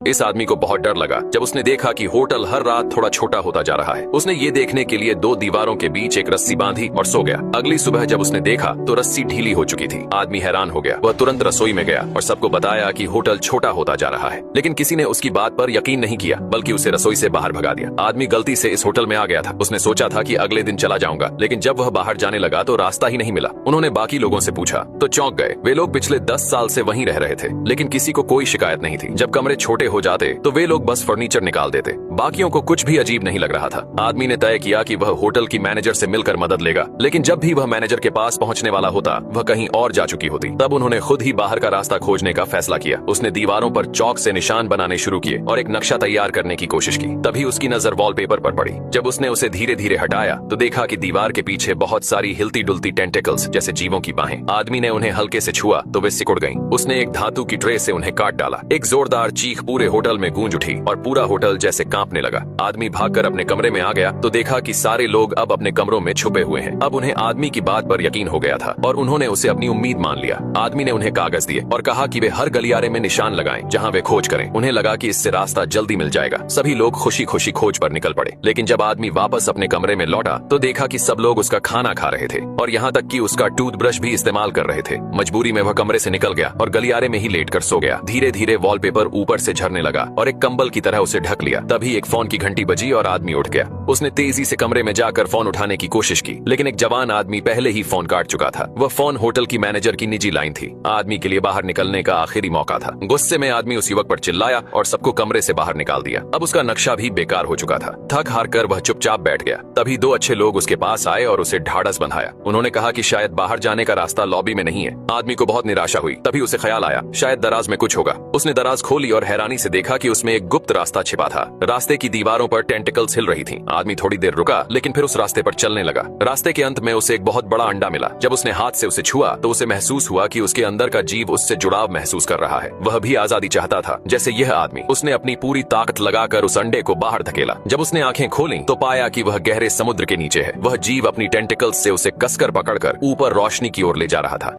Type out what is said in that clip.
इस आदमी को बहुत डर लगा जब उसने देखा कि होटल हर रात थोड़ा छोटा होता जा रहा है। उसने ये देखने के लिए दो दीवारों के बीच एक रस्सी बांधी और सो गया। अगली सुबह जब उसने देखा तो रस्सी ढीली हो चुकी थी। आदमी हैरान हो गया। वह तुरंत रसोई में गया और सबको बताया कि होटल छोटा होता जा रहा है, लेकिन किसी ने उसकी बात पर यकीन नहीं किया, बल्कि उसे रसोई से बाहर भगा दिया। आदमी गलती से इस होटल में आ गया था। उसने सोचा था कि अगले दिन चला जाऊंगा, लेकिन जब वह बाहर जाने लगा तो रास्ता ही नहीं मिला। उन्होंने बाकी लोगों से पूछा तो चौंक गए। वे लोग पिछले 10 साल से वहीं रह रहे थे, लेकिन किसी को कोई शिकायत नहीं थी। जब कमरे छोटे हो जाते तो वे लोग बस फर्नीचर निकाल देते। बाकियों को कुछ भी अजीब नहीं लग रहा था। आदमी ने तय किया कि वह होटल की मैनेजर से मिलकर मदद लेगा, लेकिन जब भी वह मैनेजर के पास पहुंचने वाला होता वह कहीं और जा चुकी होती। तब उन्होंने खुद ही बाहर का रास्ता खोजने का फैसला किया। उसने दीवारों पर चौक से निशान बनाने शुरू किए और एक नक्शा तैयार करने की कोशिश की। तभी उसकी नजर वॉलपेपर पर पड़ी। जब उसने उसे धीरे धीरे हटाया तो देखा कि दीवार के पीछे बहुत सारी हिलती डुलती टेंटिकल्स जैसे जीवों की बाहें। आदमी ने उन्हें हल्के से छुआ तो वे सिकुड़ गईं। उसने एक धातु की ट्रे से उन्हें काट डाला। एक जोरदार चीख पूरे होटल में गूंज उठी और पूरा होटल जैसे कांपने लगा। आदमी भागकर अपने कमरे में आ गया तो देखा कि सारे लोग अब अपने कमरों में छुपे हुए हैं। अब उन्हें आदमी की बात पर यकीन हो गया था और उन्होंने उसे अपनी उम्मीद मान लिया। आदमी ने उन्हें कागज दिए और कहा कि वे हर गलियारे में निशान लगाएं जहां वे खोज करें। उन्हें लगा कि इससे रास्ता जल्दी मिल जाएगा। सभी लोग खुशी खुशी खोज पर निकल पड़े, लेकिन जब आदमी वापस अपने कमरे में लौटा तो देखा कि सब लोग उसका खाना खा रहे थे और यहाँ तक कि उसका टूथब्रश भी इस्तेमाल कर रहे थे। मजबूरी में वह कमरे से निकल गया और गलियारे में ही लेटकर सो गया। धीरे धीरे वॉलपेपर ऊपर से झरने लगा और एक कंबल की तरह उसे ढक लिया। तभी एक फोन की घंटी बजी और आदमी उठ गया। उसने तेजी से कमरे में जाकर फोन उठाने की कोशिश की, लेकिन एक जवान आदमी पहले ही फोन काट चुका था। वह फोन होटल की मैनेजर की निजी लाइन थी। आदमी के लिए बाहर निकलने का आखिरी मौका था। गुस्से में आदमी उस युवक पर चिल्लाया और सबको कमरे से बाहर निकाल दिया। अब उसका नक्शा भी बेकार हो चुका था। थक हार कर वह चुपचाप बैठ गया। तभी दो अच्छे लोग उसके पास आए और उसे ढाढ़स बंधाया। उन्होंने कहा कि शायद बाहर जाने का रास्ता लॉबी में नहीं है। आदमी को बहुत निराशा हुई। तभी उसे ख्याल आया शायद दराज में कुछ होगा। उसने दराज खोली और हैरानी से देखा कि उसमें एक गुप्त रास्ता छिपा था। रास्ते की दीवारों पर टेंटिकल्स हिल रही थी। आदमी थोड़ी देर रुका, लेकिन फिर उस रास्ते पर चलने लगा। रास्ते के अंत में उसे एक बहुत बड़ा अंडा मिला। जब उसने हाथ से उसे छुआ तो उसे महसूस हुआ कि उसके अंदर का जीव उससे जुड़ाव महसूस कर रहा है। वह भी आजादी चाहता था जैसे यह आदमी। उसने अपनी पूरी ताकत लगाकर उस अंडे को बाहर धकेला। जब उसने आंखें खोली तो पाया कि वह गहरे समुद्र के नीचे है। वह जीव अपनी टेंटिकल्स से उसे कसकर पकड़कर ऊपर रोशनी की ओर ले जा रहा था।